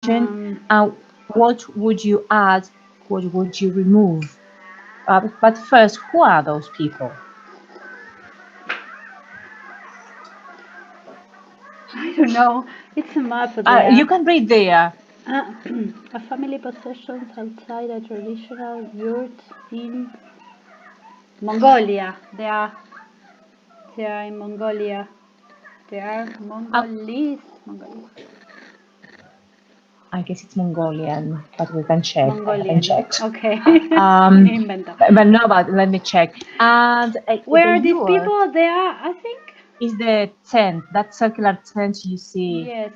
What would you add? What would you remove? But first, who are those people? I don't know. It's a map there. You can read there. A family possessions outside a traditional yurt in Mongolia. They are in Mongolia. They are Mongolese. I guess it's Mongolian, but we can check. Mongolian. I haven't checked. Okay. But no, but let me check. And where are these people? They are, I think. Is the tent, that circular tent you see yes.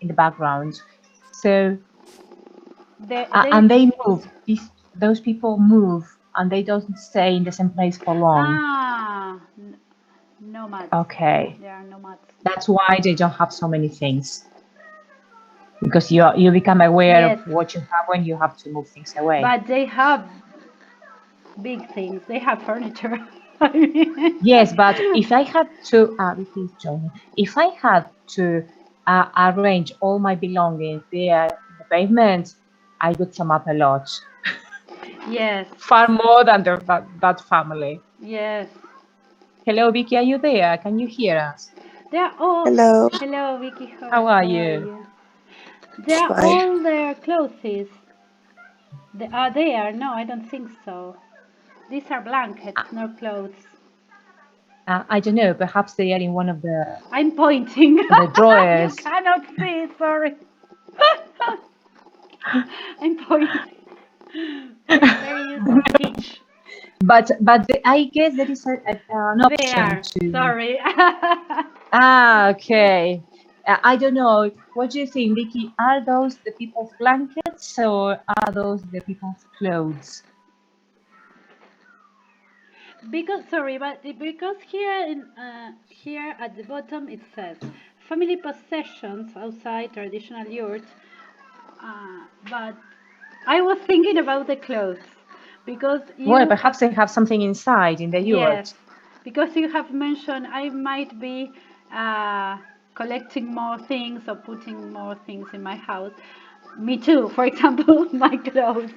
In the background. So, and they move. Those people move, and they don't stay in the same place for long. Nomads. Okay. They are nomads. That's why they don't have so many things. Because you become aware of what you have when you have to move things away. But they have big things. They have furniture. Yes, but if I had to, if I had to arrange all my belongings there in the pavement, I would sum up a lot. Yes. Far more than that family. Yes. Hello, Vicky, are you there? Can you hear us? They're all. Hello. Hello, Vicky. How are you? They're all their clothes. Are they? No, I don't think so. These are blankets, not clothes. I don't know. Perhaps they are in one of the. I'm pointing. The drawers. You cannot see. Sorry. I'm pointing. Very useful speech. But I guess there is an option to. Sorry. Okay. I don't know. What do you think, Vicky? Are those the people's blankets or are those the people's clothes? Because here at the bottom it says family possessions outside traditional yurts. But I was thinking about the clothes because well, perhaps they have something inside in the yurt. Yes, because you have mentioned I might be collecting more things or putting more things in my house. Me too. For example, my clothes.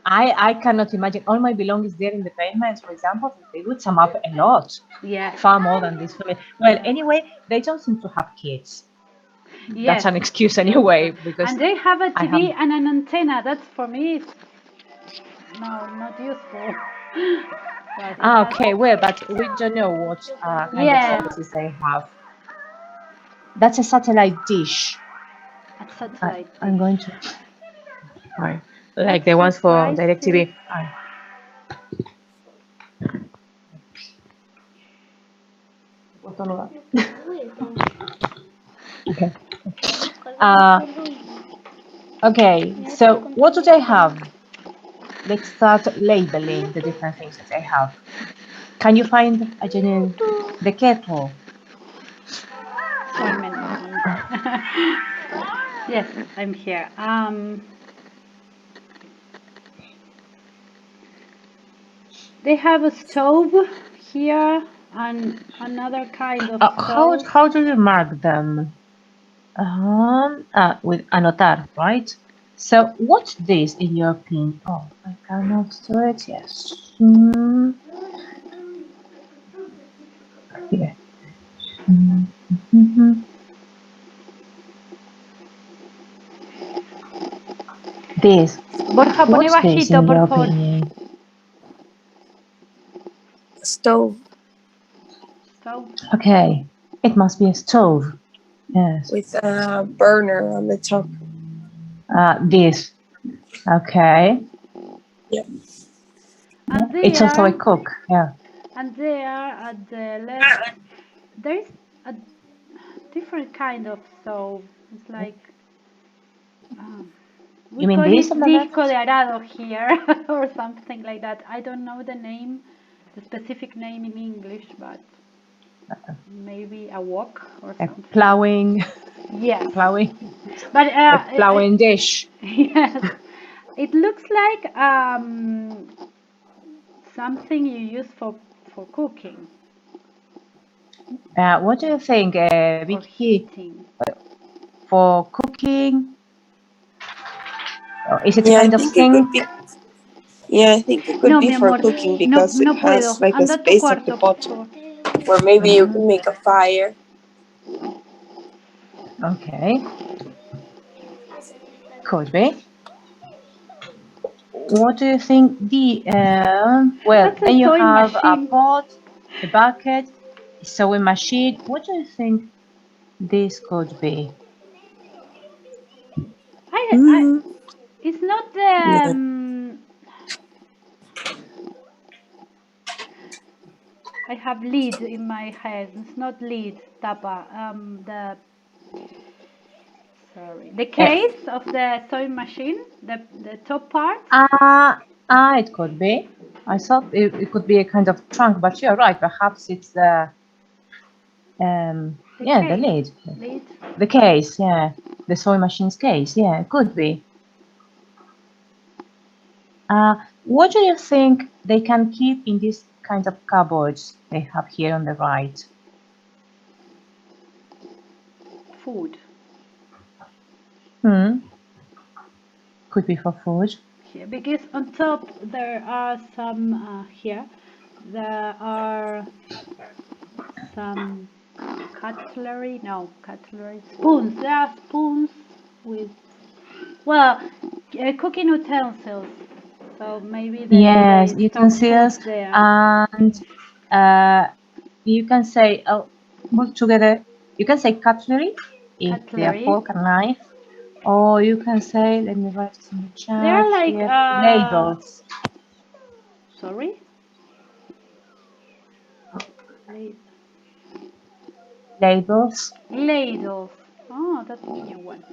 I cannot imagine all my belongings there in the pavement, for example. They would sum up a lot. Yeah. Far more than this family. Well, anyway, they don't seem to have kids. Yes. That's an excuse anyway. Because and they have a TV and an antenna. That's for me. No, not useful. Okay, well, but we don't know what kind of services they have. That's a satellite dish. A satellite dish. I'm going to. Right. Like the ones for DirecTV. Okay. Okay, so what do they have? Let's start labeling the different things that they have. Can you find, I don't know, the kettle? Yes, I'm here. They have a stove here and another kind of stove. How do you mark them? With anotar, right? So what's this in your opinion? Oh, I cannot do it. Yes. Here. This. Borja, pone bajito, por favor. Stove. Okay, it must be a stove. Yes. With a burner on the top. This. Okay. Yeah. And it's also a cook. Yeah. And there at the left, there is a different kind of stove. It's like. We call it disco de arado here or something like that. I don't know the name, the specific name in English, but maybe a wok or something. Plowing. Yes. Plowing. But a plowing dish. Yes. It looks like something you use for cooking. What do you think, Vicky? For cooking. cooking? Or is it a Yeah, I kind of think it could sink? be. Yeah, I think it could No, be mi for amor, cooking no, because it no puedo. has like a Anda a tu space at the cuarto, por bottom favor. where maybe you can make a fire. Okay. Could be. What do you think well, That's a then you sewing have a machine. pot, a bucket, a sewing machine. What do you think this could be? It's not the. Yeah. I have lead in my head. It's not lead, tapa. The case of the sewing machine, the top part. It could be. I thought it could be a kind of trunk, but you're right. Perhaps it's the the lid. Lead. The case, yeah. The sewing machine's case, yeah, it could be. What do you think they can keep in these kinds of cupboards they have here on the right? Food. Could be for food. Here, because on top there are some here. There are some cutlery. No, cutlery. Spoons. There are spoons with cooking utensils. So maybe Yes, they store utensils, food there. and you can say both together. You can say cutlery if they are fork and knife, or you can say, let me write this in the chat. They're like here, ladles. Sorry. Ladles. Ladles. Oh, that's a new one.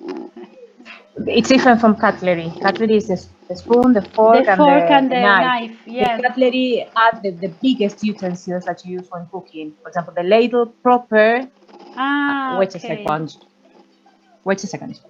It's different from cutlery. Cutlery is the spoon, the fork, and the knife. Yes. The cutlery are the biggest utensils that you use when cooking. For example, the ladle proper. Wait a second. Wait a second.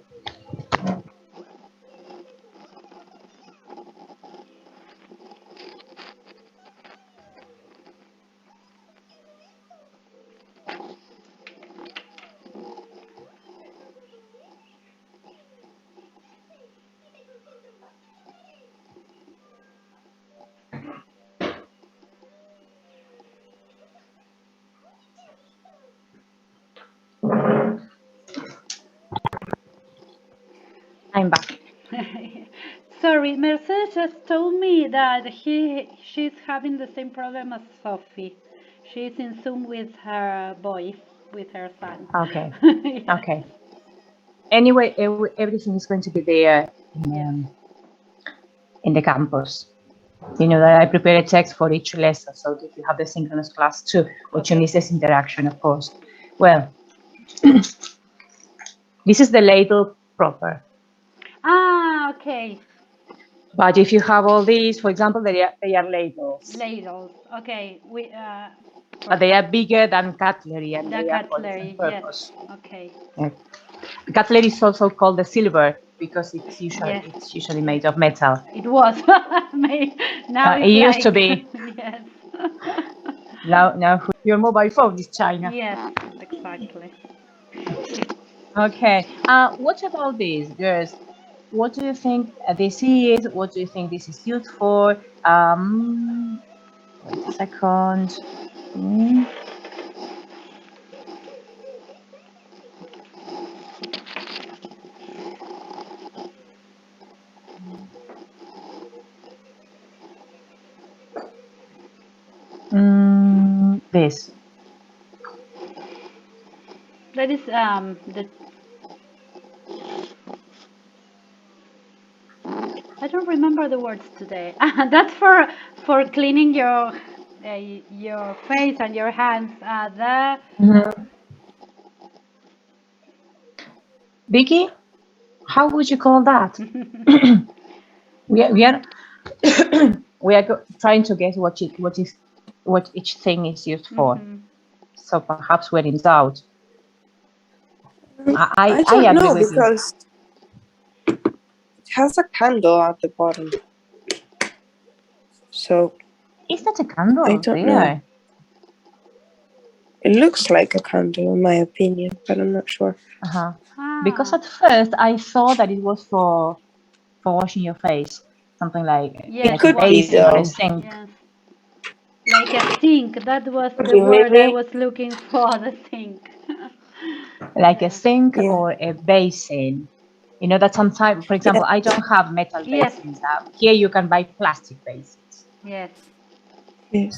I'm back. Sorry, Mercedes just told me that she's having the same problem as Sophie. She's in Zoom with her boy, with her son. Okay. Okay. Anyway, everything is going to be there in the campus. You know that I prepare a text for each lesson, so that you have the synchronous class too, which means this interaction, of course. Well, this is the ladle proper. Okay. But if you have all these, for example, they are ladles. Ladles. Okay. But they are bigger than cutlery, and the they are for cutlery. different purpose. Yes. Okay. Yeah. Cutlery is also called the silver because it's usually made of metal. It was. Now it used to be. Yes. Now your mobile phone is China. Yes, exactly. Okay. What about this, girls? What do you think this is? What do you think this is used for? Wait a second. This. That is the. I don't remember the words today. That's for cleaning your face and your hands. Vicky, how would you call that? we are trying to guess what each thing is used for. So perhaps we're in doubt. I don't know because it has a candle at the bottom. So it's not a candle. I don't know. It looks like a candle in my opinion, but I'm not sure. Because at first I thought that it was for washing your face, something like Yes, like a could be, basin or a though. sink. Yes. Like a sink. That was Could the be, word I maybe. was looking for, the sink. Like a Yeah. sink Yeah. or a basin. You know that sometimes, for example, I don't have metal Yes. basins. Here you can buy plastic basins, Yes. Yes.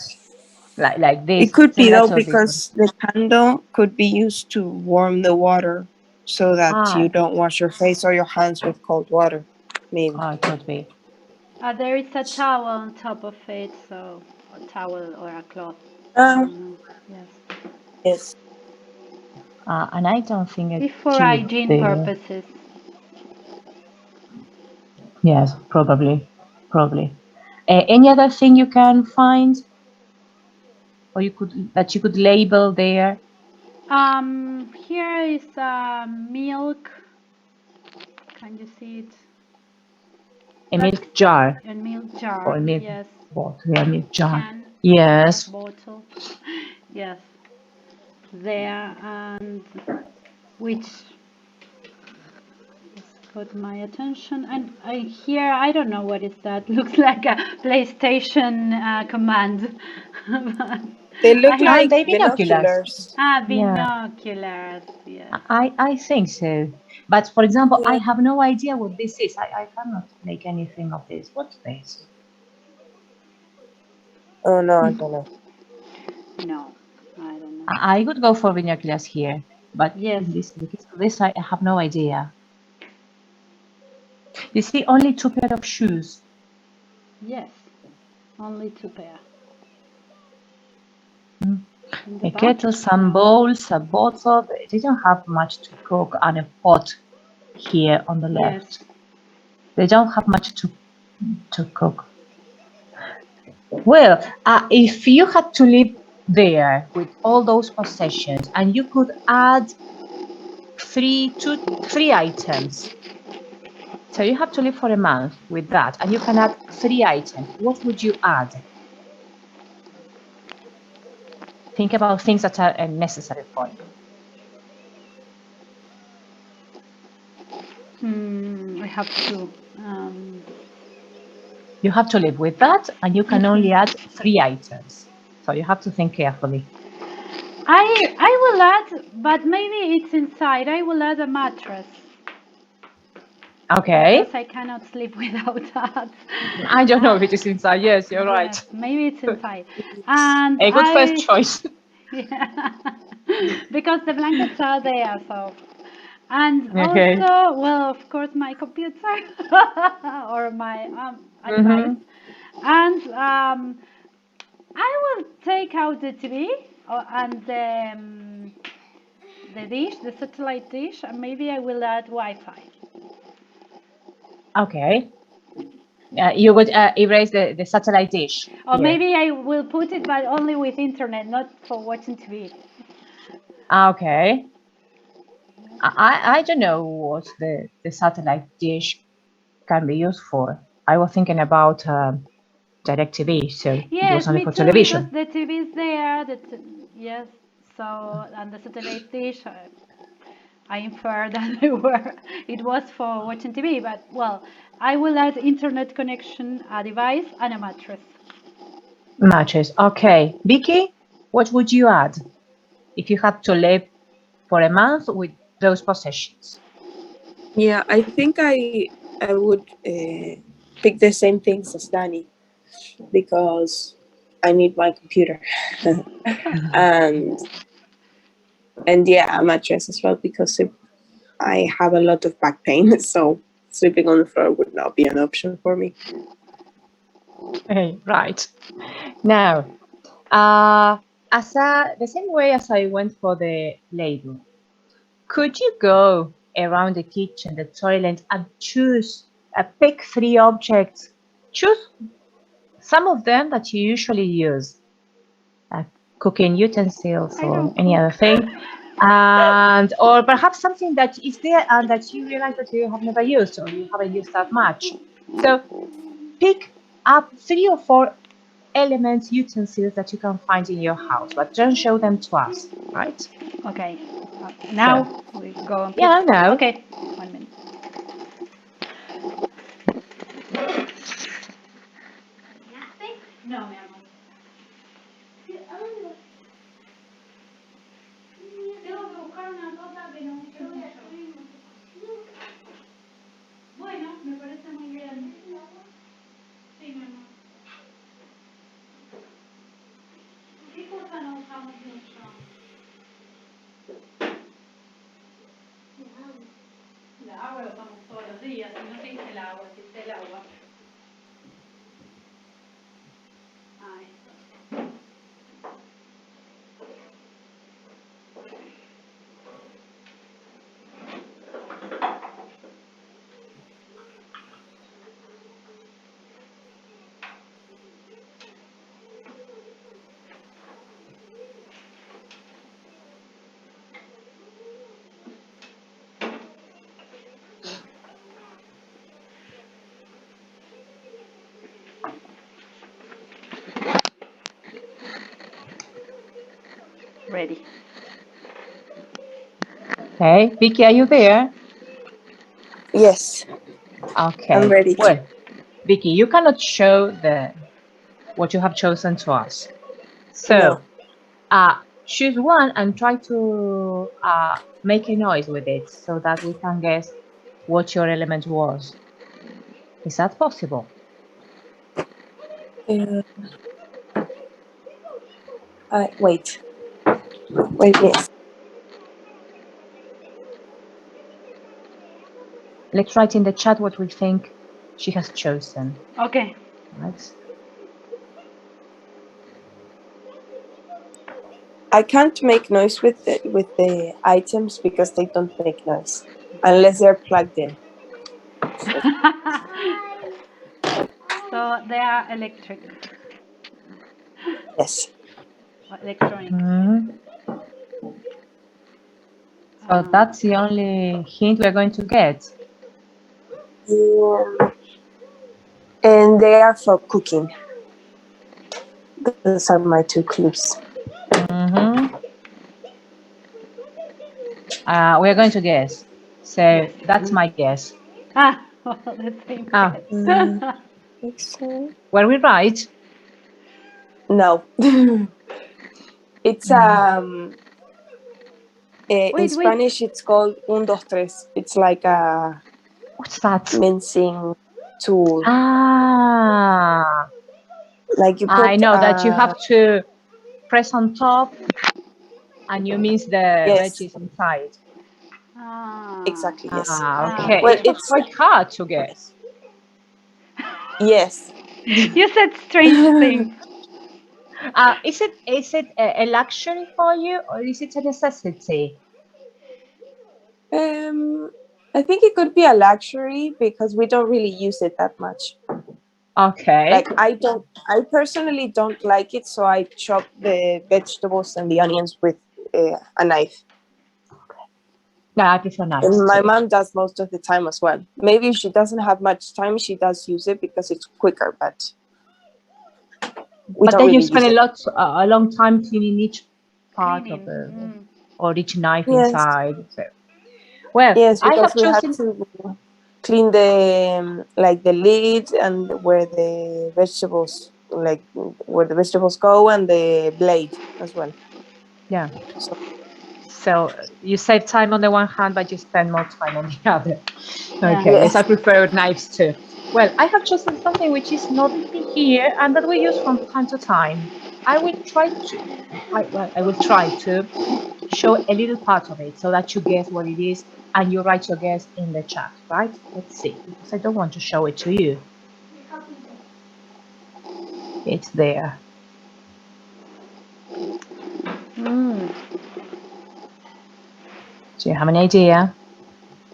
like this, It could be, similar though, to this one. because the candle could be used to warm the water so that you don't wash your face or your hands with cold water. Maybe. It could be. There is a towel on top of it, so a towel or a cloth. Yes. Yes. And I don't think a If for tube hygiene there. purposes. Yes, probably. Any other thing you can find, or you could label there? Here is milk. Can you see it? A milk jar A milk jar. or a milk Yes. bottle, a milk jar. Can. Yes. Bottle. Yes. There, and which got my attention. And here, I don't know what is that. Looks like a PlayStation command. They look like They binoculars. binoculars. Binoculars. Yes. I think so. But for example, I Yeah. have no idea what this is. I cannot make anything of this. What's this? Oh, no, I don't know. No, I don't know. I would go for binoculars here, but Yes. in this I have no idea. You see, only 2 pairs of shoes. Yes, only 2 pair. A kettle, some bowls, a bottle. They don't have much to cook, and a pot here on the left. Yes. They don't have much to cook. Well, if you had to live there with all those possessions, and you could add 3 items, so you have to live for a month with that, and you can add 3 items. What would you add? Think about things that are necessary for you. I have to. You have to live with that, and you can only add 3 items. So you have to think carefully. I will add, but maybe it's inside. I will add a mattress. Okay. Because I cannot sleep without that. I don't know if it is inside. Yes, you're right. Yes, maybe it's inside. And a good first choice. Yeah, because the blankets are there, so. And Okay. also, well, of course, my computer or my advice. And I will take out the TV and the dish, the satellite dish, and maybe I will add Wi-Fi. Okay. You would erase the satellite dish. Or maybe I will put it, but only with internet, not for watching TV. Okay. I don't know what the satellite dish can be used for. I was thinking about DirecTV, so it was only me for too, television. because the TV is there. Yes, so and the satellite dish, I infer that it was for watching TV. But well, I will add internet connection, a device, and a mattress. Mattress. Okay, Vicky, what would you add if you had to live for a month with those possessions? Yeah, I think I would pick the same things as Danny, because I need my computer and yeah, a mattress as well, because I have a lot of back pain, so sleeping on the floor would not be an option for me. Hey, right. Now, the same way as I went for the label, could you go around the kitchen, the toilet, and pick 3 objects? Choose some of them that you usually use, cooking utensils or any other thing, and or perhaps something that is there and that you realize that you have never used or you haven't used that much. So pick up 3 or 4 elements, utensils that you can find in your house, but don't show them to us, right? Okay. Now we go on. Yeah, now. Okay, 1 minute. No, mi amor. Tengo que buscar una cosa, pero bueno, me parece muy bien. Sí, mi amor. ¿Qué cosa no usamos mucho? El agua lo usamos todos los días, si no te dice el agua, te dice el agua. Ahí está. Ready. Okay, Vicky, are you there? Yes, Okay. I'm ready. Well, Vicky, you cannot show what you have chosen to us. So, choose one and try to make a noise with it so that we can guess what your element was. Is that possible? Wait, yes. Let's write in the chat what we think she has chosen. Okay. Right? I can't make noise with the items because they don't make noise unless they're plugged in. So they are electric. Yes. Electronic. So that's the only hint we're going to get. And they are for cooking. Those are my two clues. We're going to guess. So Yes. that's my guess. The same guess. Were we right? No. It's in Spanish it's called un, dos, tres. It's like a what's that? Mincing tool. Like you put, I know that you have to press on top and you mince the veggies inside. Exactly, yes. Okay. Well, it was quite hard to guess. Yes. You said strange things. Is it a luxury for you or is it a necessity? I think it could be a luxury because we don't really use it that much. Okay. Like I personally don't like it, so I chop the vegetables and the onions with a knife. No, I prefer knives. And my mom does most of the time as well. Maybe if she doesn't have much time, she does use it because it's quicker, but then you spend a long time cleaning each part of it or each knife inside. So. Well, yes, because I have chosen to clean the the lid and where the vegetables go and the blade as well. Yeah. So you save time on the one hand, but you spend more time on the other. Okay, yes, I prefer knives too. Well, I have chosen something which is not here and that we use from time to time. I will try to show a little part of it so that you guess what it is and you write your guess in the chat, right? Let's see, because I don't want to show it to you. It's there. Do you have an idea?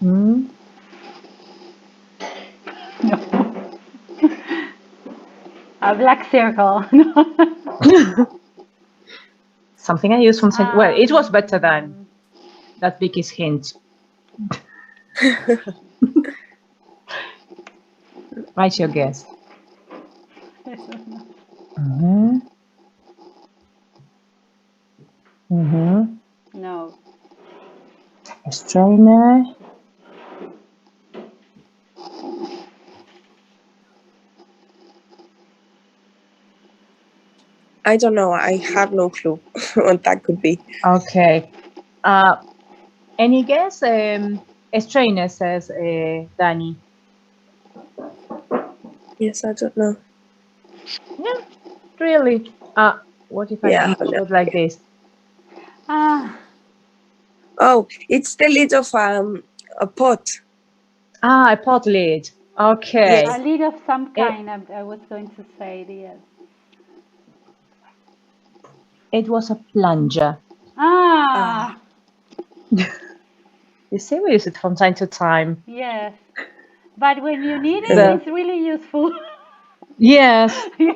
No. A black circle. Something I use from well, it was better than that Vicky's hint. Write your guess. No. strainer. I don't know. I have no clue what that could be. Okay. Any guess? Strainer, says Danny. Yes, I don't know. Yeah, really. What if I Yeah. show it like this? Oh, it's the lid of a pot. A pot lid. Okay. Yes. A lid of some It- kind, I was going to say, yes. It was a plunger. Ah, You see, we use it from time to time. yes. But when you need it, The- it's really useful. Yes. Yeah.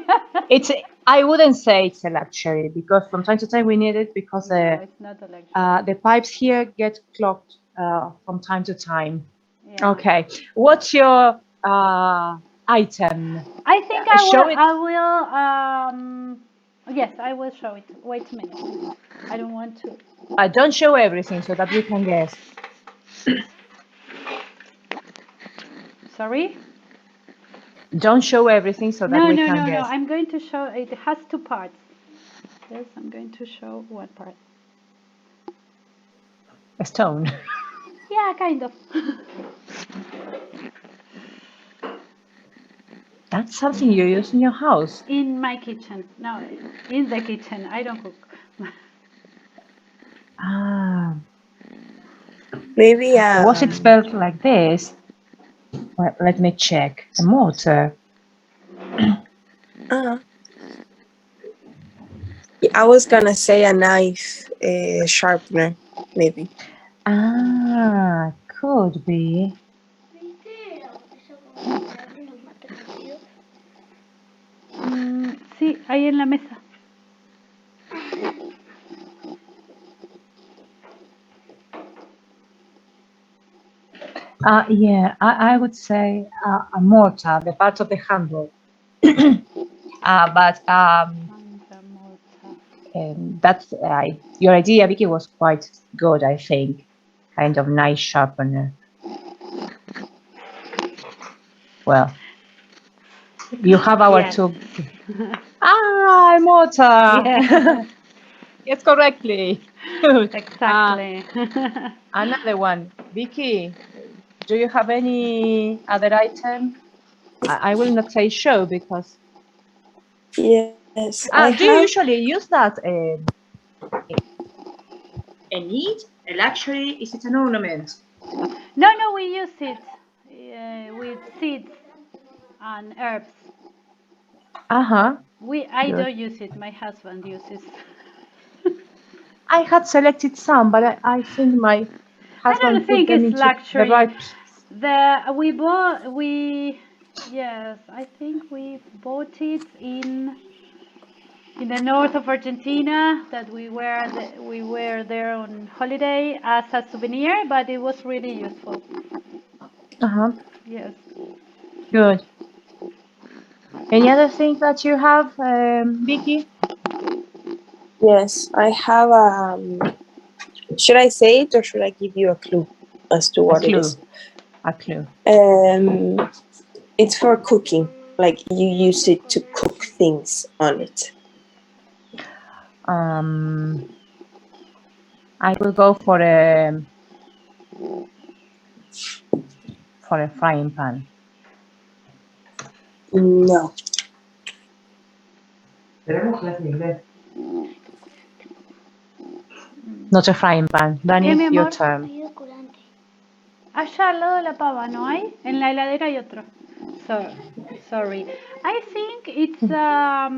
I wouldn't say it's a luxury because from time to time we need it because No, it's not a luxury. the pipes here get clogged from time to time. Yeah. Okay. What's your item? I think Show it. yes, I will show it. Wait a minute. I don't want to. Don't show everything so that we can guess. Sorry? Don't show everything so that No, we no, can no, no. guess. I'm going to show. It has two parts. Yes, I'm going to show one part. A stone. Yeah, kind of. That's something you use in your house. In my kitchen. No, in the kitchen. I don't cook. Maybe. Was it spelled like this? Well, let me check. A mortar. I was gonna say a knife sharpener, maybe. Could be. Sí, ahí en la mesa. Yeah, I would say a mortar, the part of the handle. But that's your idea, Vicky, was quite good, I think. Kind of nice sharpener. Well, you have our Yes. two. Mortar. Yeah. Yes, correctly. Good. Exactly. Another one. Vicky, do you have any other item? I will not say show because. Yes, Do you usually use that? A need? A luxury? Is it an ornament? No, no, we use it with seeds and herbs. Uh-huh. I Good. don't use it. My husband uses. I had selected some, but I think my I husband don't put think them it's into the luxury. right. Yes, I think we bought it in the north of Argentina. That we were there on holiday as a souvenir, but it was really useful. Uh-huh. Yes. Good. Any other thing that you have, Vicky? Yes, I have. Should I say it or should I give you a clue as to what it is? A clue. It's for cooking. Like you use it to cook things on it. I will go for a frying pan. No. Not a frying pan. Danny, ¿Qué, mi your amor? turn. Allá al lado de la pava, ¿no hay? En la heladera hay otro. Sorry. I think it's I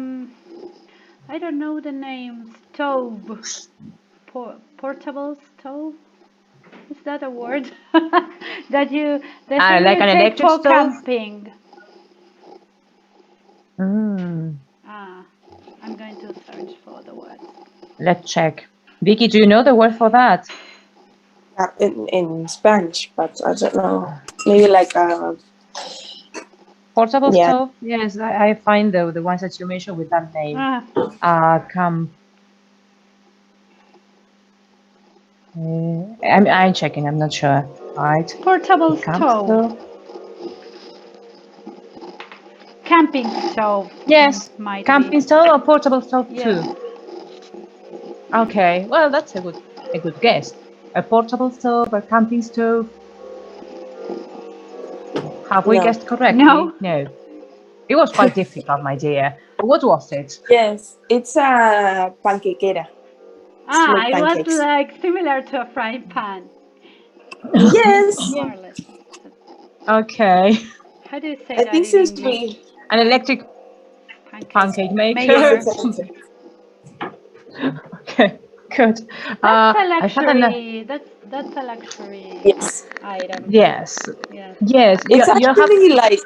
don't know the name. Stove. Portable stove. Is that a word? The thing Like you an take electric for stove? camping. Mm. I'm going to search for the word. Let's check. Vicky, do you know the word for that? In Spanish, but I don't know. Maybe like a Portable stove? Yes, I find the ones that you mentioned with that name. I'm checking. I'm not sure. Right. Portable Camp stove. Camping stove. Yes. Might Camping be. stove or portable stove Yeah. too. Okay. Well, that's a good guess. A portable stove, a camping stove. Have we No. guessed correctly? No. No. It was quite difficult, my dear. What was it? Yes, it's a panquequera. Ah, Make it was pancakes. like similar to a frying pan. Yes. More or less. Okay. How do you say I that think in since English? we An electric pancake maker. yes, Maker. it's electric. Okay, good. That's a I have an luxury. That's a luxury Yes, item. yes, Yes. yes. it's You have actually like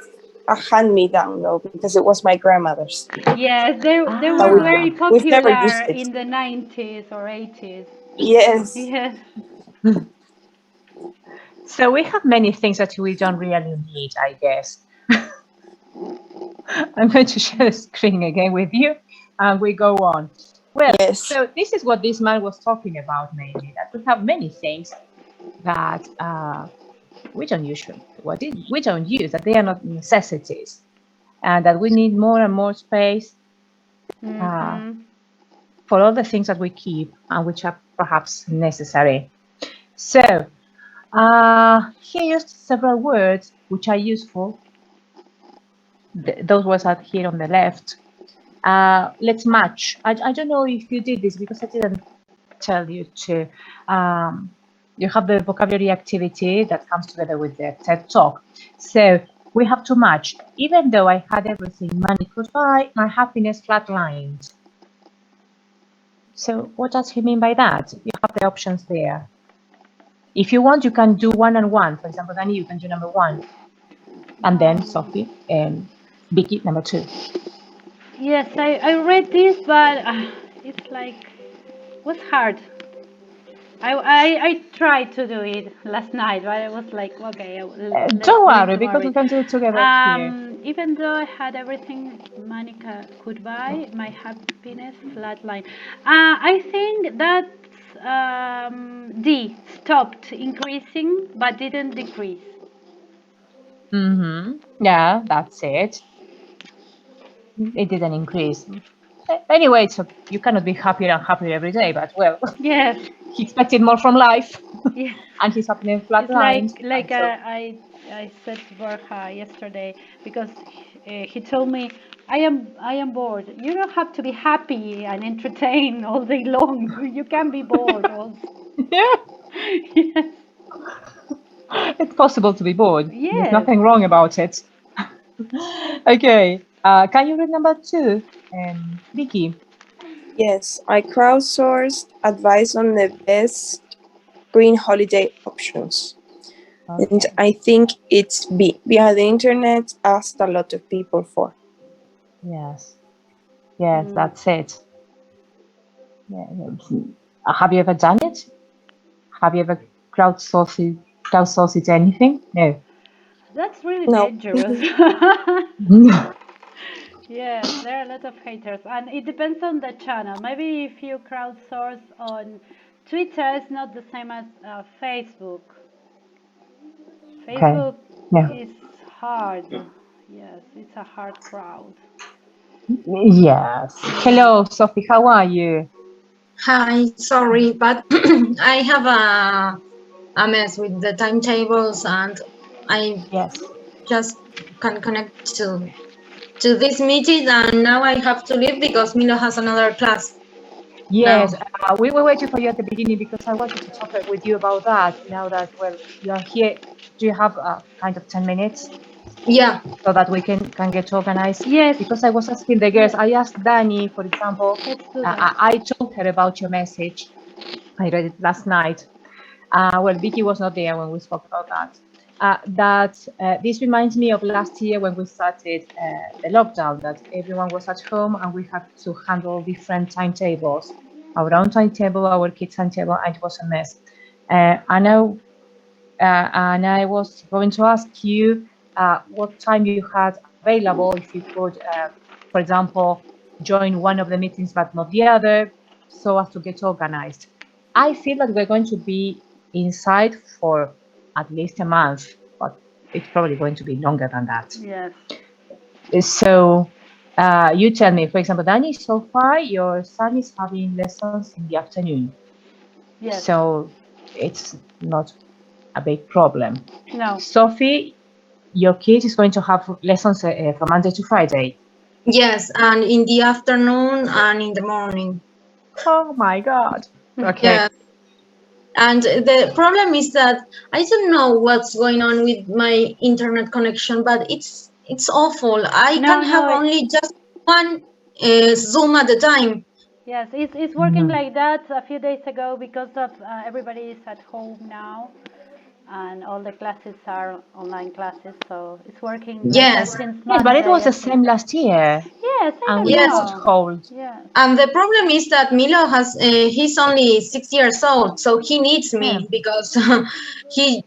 a hand-me-down though because it was my grandmother's. Yes, they But were we very we've never used popular it. in the 90s or 80s. Yes. Yes. so we have many things that we don't really need, I guess. I'm going to share the screen again with you, and we go on. Well, Yes. so this is what this man was talking about, mainly that we have many things that we don't we don't use, that they are not necessities, and that we need more and more space for all the things that we keep and which are perhaps necessary. So he used several words which are useful. Those words are here on the left. Let's match. I don't know if you did this because I didn't tell you to. You have the vocabulary activity that comes together with the TED Talk. So we have to match. Even though I had everything, money could buy, my happiness flatlined. So what does he mean by that? You have the options there. If you want, you can do one and one. For example, Danny, you can do number one. And then Sophie and Vicky, number two. Yes, I read this, but it's like, was hard. I tried to do it last night, but I was like, okay, let's Don't do it worry, because tomorrow. we can do it together here. Even though I had everything money could buy, my happiness flatline. I think that's D, stopped increasing but didn't decrease. Yeah, that's it. It didn't increase. Anyway, so you cannot be happier and happier every day, but well, Yes. he expected more from life, Yeah. and he's happening It's flatlined. like So, I said to Borja yesterday because he told me I am bored. You don't have to be happy and entertained all day long. You can be bored also. yeah, Yes. it's possible to be bored. There's Yes. nothing wrong about it. Okay, can you read number two, Vicky? Yes, I crowdsourced advice on the best green holiday options. Okay. And I think it's B. Via the internet, asked a lot of people for. Yes, that's it. Yeah. Have you ever done it? Have you ever crowdsourced anything? No. That's really No. dangerous. Yes, there are a lot of haters, and it depends on the channel. Maybe if you crowdsource on Twitter, it's not the same as Facebook. Okay. Facebook Yeah. is hard. Yes, it's a hard crowd. Yes. Hello, Sophie. How are you? Hi, sorry, but I have a mess with the timetables, and I just can connect to this meeting, and now I have to leave because Milo has another class. Yes, we were waiting for you at the beginning because I wanted to talk with you about that. Now that, well, you are here, do you have kind of 10 minutes? Yeah. So that we can get organized? Yes. Because I was asking the girls, I asked Dani, for example, I told her about your message. I read it last night. Well, Vicky was not there when we spoke about that. This reminds me of last year when we started the lockdown, that everyone was at home and we had to handle different timetables, our own timetable, our kids' timetable, and it was a mess. And I was going to ask you what time you had available, if you could, for example, join one of the meetings but not the other, so as to get organized. I feel that we're going to be inside for at least a month, but it's probably going to be longer than that. Yes. So you tell me, for example, Danny, so far your son is having lessons in the afternoon. Yes. So it's not a big problem. No. Sophie, your kid is going to have lessons from Monday to Friday. Yes, and in the afternoon and in the morning. Oh my God. Okay. Yeah. And the problem is that I don't know what's going on with my internet connection, but it's awful. I can have only just one Zoom at a time. Yes, it's working like that a few days ago because of everybody is at home now, and all the classes are online classes, so it's working like that since Monday. Yes, but it was the same last year. Yes, and we put hold. Yes. And the problem is that Milo has he's only 6 years old, so he needs me because he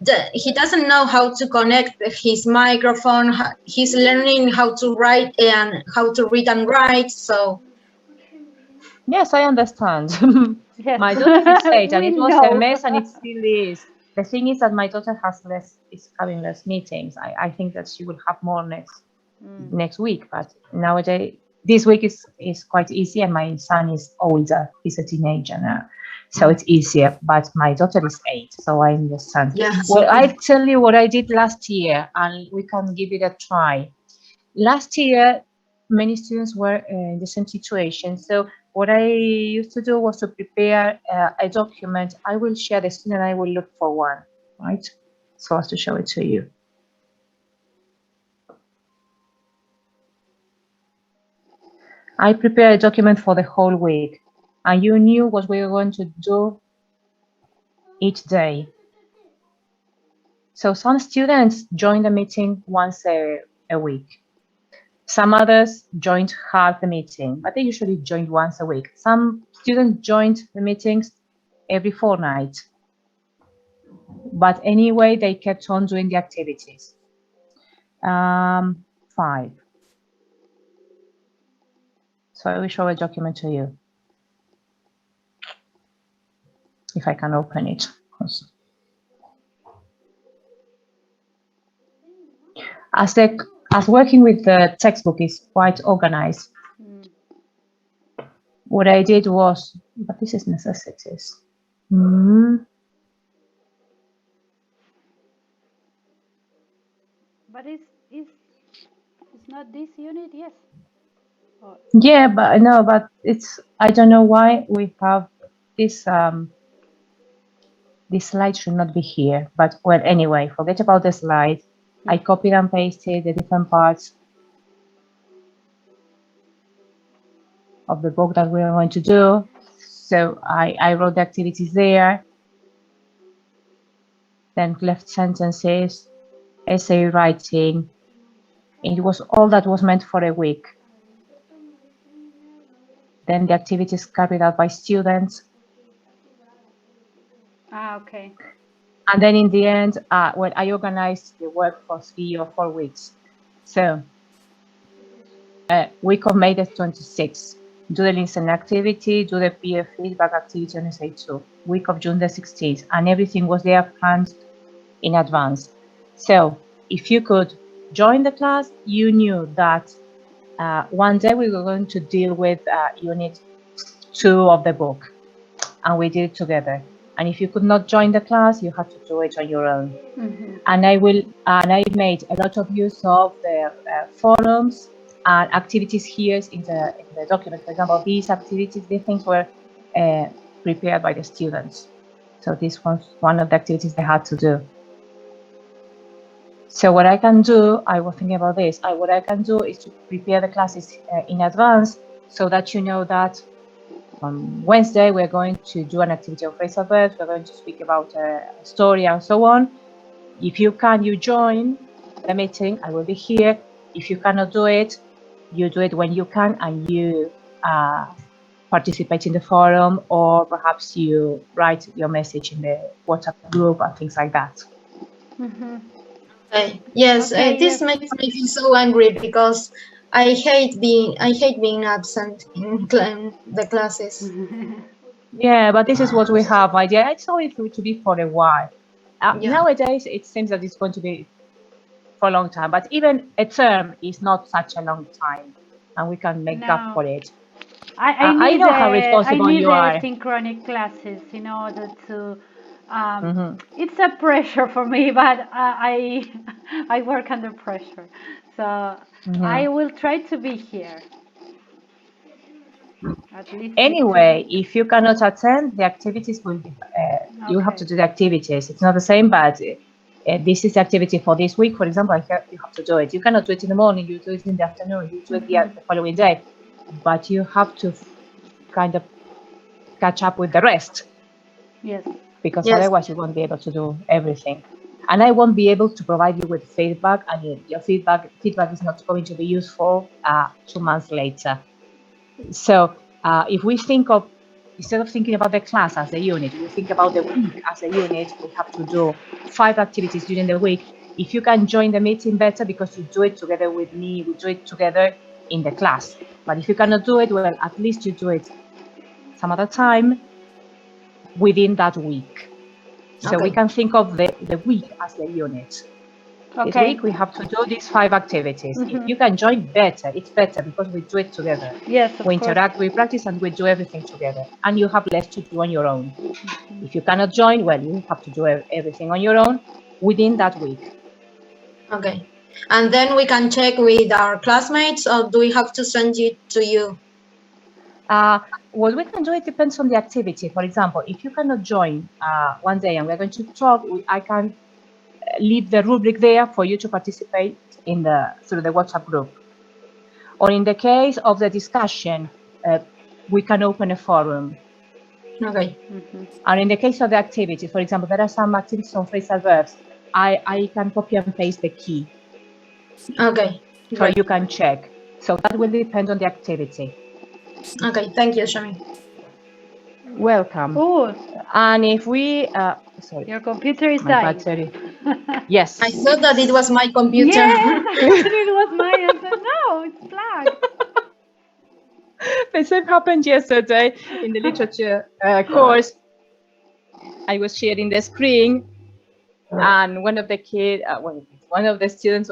doesn't know how to connect his microphone. He's learning how to write and how to read and write. So yes, I understand. Yes. My daughter is 8, and We it was know. a mess, and it still is. The thing is that my daughter is having less meetings. I think that she will have more next week, but nowadays this week is quite easy, and my son is older. He's a teenager now, so it's easier. But my daughter is 8, so I understand. Yes. Well, I tell you what I did last year, and we can give it a try. Last year, many students were in the same situation. So what I used to do was to prepare a document. I will share the screen and I will look for one, right? So as to show it to you. I prepared a document for the whole week, and you knew what we were going to do each day. So some students joined the meeting once a week. Some others joined half the meeting, but they usually joined once a week. Some students joined the meetings every fortnight. But anyway, they kept on doing the activities. 5. So I will show a document to you. If I can open it. As working with the textbook is quite organized, what I did was, but this is necessities. But it's not this unit, yes. Yeah, but no, but it's, I don't know why we have this this slide should not be here, but well, anyway, forget about the slide. I copied and pasted the different parts of the book that we are going to do. So I wrote the activities there, then left sentences, essay writing. It was all that was meant for a week. Then the activities carried out by students. Okay. And then in the end, well, I organized the work for 3 or 4 weeks. So week of May the 26th, do the listening activity, do the peer feedback activity on essay 2. Week of June the 16th, and everything was there planned in advance. So if you could join the class, you knew that one day we were going to deal with unit 2 of the book, and we did it together. And if you could not join the class, you had to do it on your own. And I made a lot of use of the forums and activities here in the document. For example, these activities, these things were prepared by the students. So this was one of the activities they had to do. So what I can do, I was thinking about this, what I can do is to prepare the classes in advance so that you know that on Wednesday we're going to do an activity of phrasal verbs, we're going to speak about a story and so on. If you can, you join the meeting, I will be here. If you cannot do it, you do it when you can, and you participate in the forum, or perhaps you write your message in the WhatsApp group and things like that. Okay. Yes, this makes me feel so angry because I hate being absent in the classes. Yeah, but this is what we have. Idea. It's only to be for a while. Yeah. Nowadays, it seems that it's going to be for a long time, but even a term is not such a long time, and we can make up No. for it. I I know how need responsible you are. synchronic classes in order to. Hmm. It's a pressure for me, but I I work under pressure, so Hmm. I will try to be here at least 15 Anyway, minutes. if you cannot attend, the activities will be, you have Okay. to do the activities. It's not the same, but this is the activity for this week. For example, you have to do it. You cannot do it in the morning, you do it in the afternoon, you do it the following day, but you have to kind of catch up with the rest, Yes. because Yes. otherwise you won't be able to do everything. And I won't be able to provide you with feedback. I mean, your feedback is not going to be useful 2 months later. So if we think of, instead of thinking about the class as a unit, we think about the week as a unit. We have to do 5 activities during the week. If you can join the meeting better, because you do it together with me, we do it together in the class. But if you cannot do it, well, at least you do it some other time within that week. So we Okay. can think of the week as the unit. This Okay. week we have to do these 5 activities. If Mhm. you can join better, it's better because we do it together. Yes, of We course. interact, we practice, and we do everything together. And you have less to do on your own. If you cannot join, well, you have to do everything on your own within that week. Okay. And then we can check with our classmates, or do we have to send it to you? What we can do, it depends on the activity. For example, if you cannot join one day and we're going to talk, I can leave the rubric there for you to participate in through the WhatsApp group. Or in the case of the discussion, we can open a forum. Okay. And in the case of the activity, for example, there are some activities on phrasal verbs. I can copy and paste the key, Okay. so Great. you can check. So that will depend on the activity. Okay. Thank you, Shami. Welcome. Oh, And if we, sorry, your computer is my dying. battery. Yes. I thought that it was my computer. Yes, I thought it was mine. I said, no, it's black. The same happened yesterday in the literature course. I was sharing the screen, and one of the students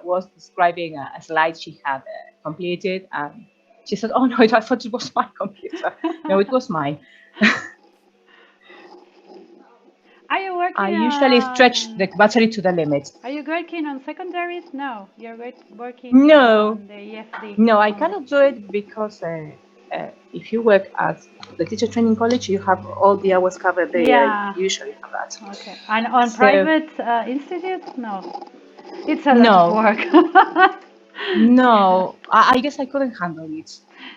was describing a slide she had completed, and she said, "Oh no, I thought it was my computer." No, it was mine. Are you working I usually stretch on? the battery to the limit. Are you working on secondaries? No, you're working No, on the EFD. no, I only. cannot do it because if you work at the teacher training college, you have all the hours covered there. You Yeah. usually have that. Okay. And on So private institutes? No. It's a lot of no, work. no, I guess I couldn't handle it.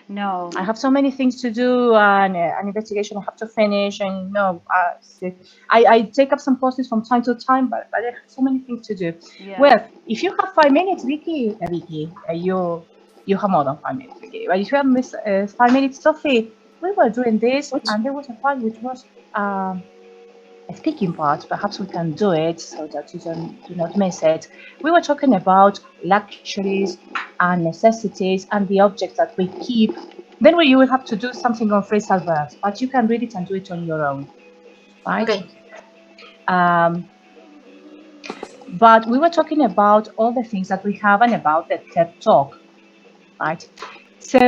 No. I have so many things to do, and an investigation I have to finish, and no, I take up some courses from time to time, but I have so many things to do. Yeah. Well, if you have 5 minutes, Vicky, you have more than 5 minutes, Vicky. But if you have 5 minutes, Sophie, we were doing this, and there was a part which was a speaking part. Perhaps we can do it so that you do not miss it. We were talking about luxuries and necessities and the objects that we keep. Then you will have to do something on phrasal verbs, but you can read it and do it on your own, right? Okay. But we were talking about all the things that we have and about the TED Talk, right? So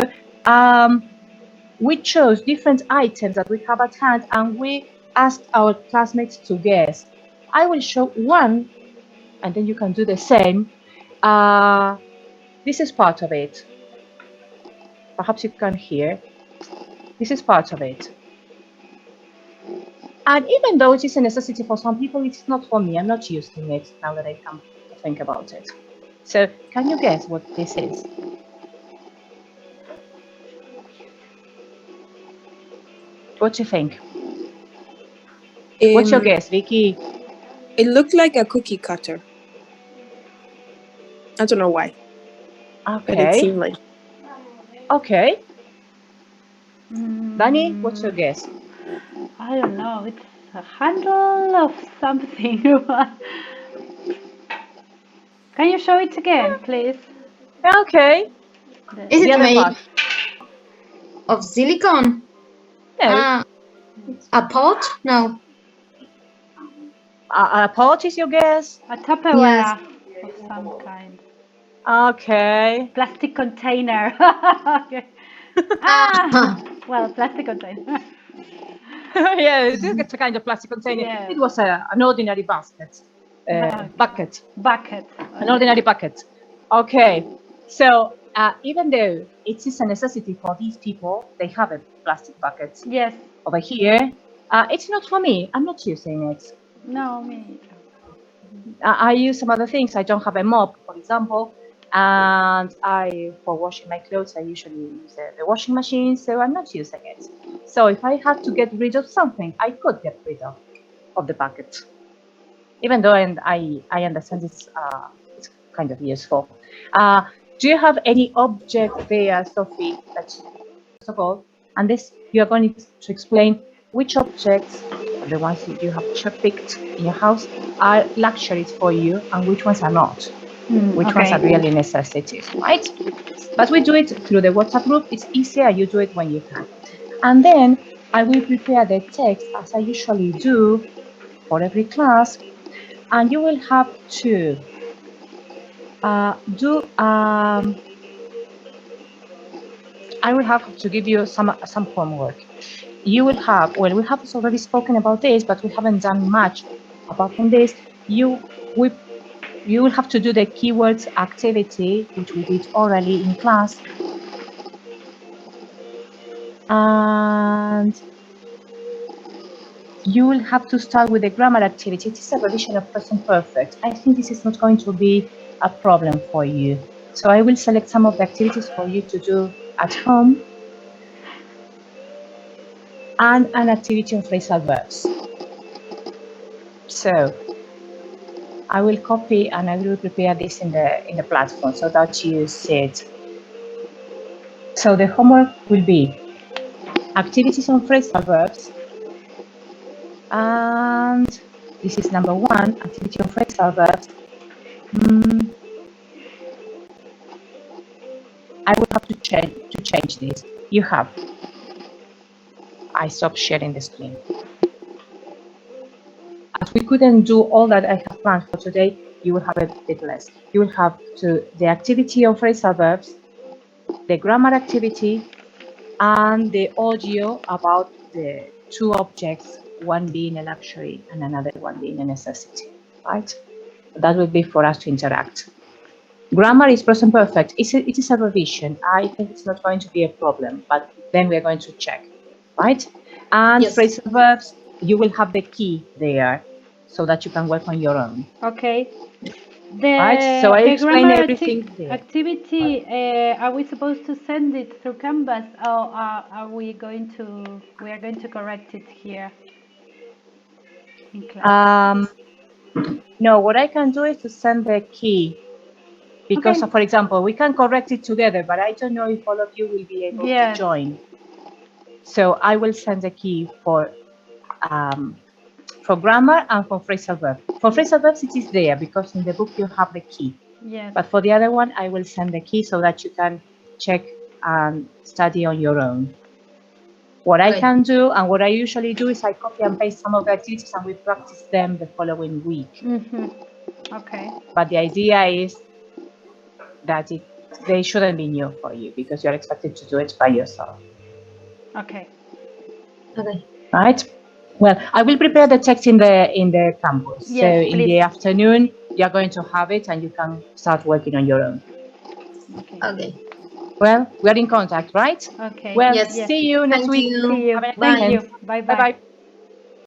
we chose different items that we have at hand, and we asked our classmates to guess. I will show one, and then you can do the same. This is part of it. Perhaps you can hear. This is part of it. And even though it is a necessity for some people, it's not for me. I'm not using it now that I come to think about it. So can you guess what this is? What do you think? What's your guess, Vicky? It looked like a cookie cutter. I don't know why, but it Okay. seemed like. Okay. Danny, what's your guess? I don't know. It's a handle of something. Can you show it again, please? Okay. Is The it other made part. of silicone? No. A pot? No. A pot is your guess? A Tupperware of some kind. Okay. Plastic container. Okay. Well, plastic container. Yeah, it's a kind of plastic container. Yeah. It was an ordinary basket. Bucket. Bucket. An ordinary bucket. Okay. So even though it is a necessity for these people, they have a plastic bucket. Yes. Over here, it's not for me. I'm not using it. No, me. I use some other things. I don't have a mop, for example, and for washing my clothes, I usually use the washing machine, so I'm not using it. So if I had to get rid of something, I could get rid of the bucket, even though I understand it's kind of useful. Do you have any object there, Sophie, that first of all, and this you are going to explain which objects, the ones that you have picked in your house, are luxuries for you and which ones are not, which ones are really necessities, right? But we do it through the WhatsApp group. It's easier, you do it when you can. And then I will prepare the text as I usually do for every class, and you will have to I will have to give you some homework. You will have, well, we have already spoken about this, but we haven't done much apart from this. You will have to do the keywords activity, which we did orally in class. And you will have to start with the grammar activity. It is a revision of present perfect. I think this is not going to be a problem for you. So I will select some of the activities for you to do at home, and an activity on phrasal verbs. So I will copy and I will prepare this in the platform so that you see it. So the homework will be activities on phrasal verbs, and this is number 1, activity on phrasal verbs. I will have to change this. You have. I stopped sharing the screen. As we couldn't do all that I have planned for today, you will have a bit less. You will have the activity on phrasal verbs, the grammar activity, and the audio about the 2 objects, one being a luxury and another one being a necessity, right? That will be for us to interact. Grammar is present perfect. It is a revision. I think it's not going to be a problem, but then we're going to check, right? And yes. Phrasal verbs, you will have the key there so that you can work on your own. Okay. Right? So I explained everything there. Activity, are we supposed to send it through Canvas, or are we going to correct it here in class? No, what I can do is to send the key. Because, for example, we can correct it together, but I don't know if all of you will be able to join. So I will send the key for grammar and for phrasal verbs. For phrasal verbs, it is there because in the book you have the key. Yes. But for the other one, I will send the key so that you can check and study on your own. What I can do and what I usually do is I copy and paste some of the activities and we practice them the following week. Okay. But the idea is that they shouldn't be new for you because you're expected to do it by yourself. Okay. Okay. Right? Well, I will prepare the text in the campus. Yes, so in please. the afternoon, you're going to have it and you can start working on your own. Okay. Well, we're in contact, right? Okay. Well, yes. See you next week. See you. Have a nice Thank weekend. you. Bye-bye. Bye-bye.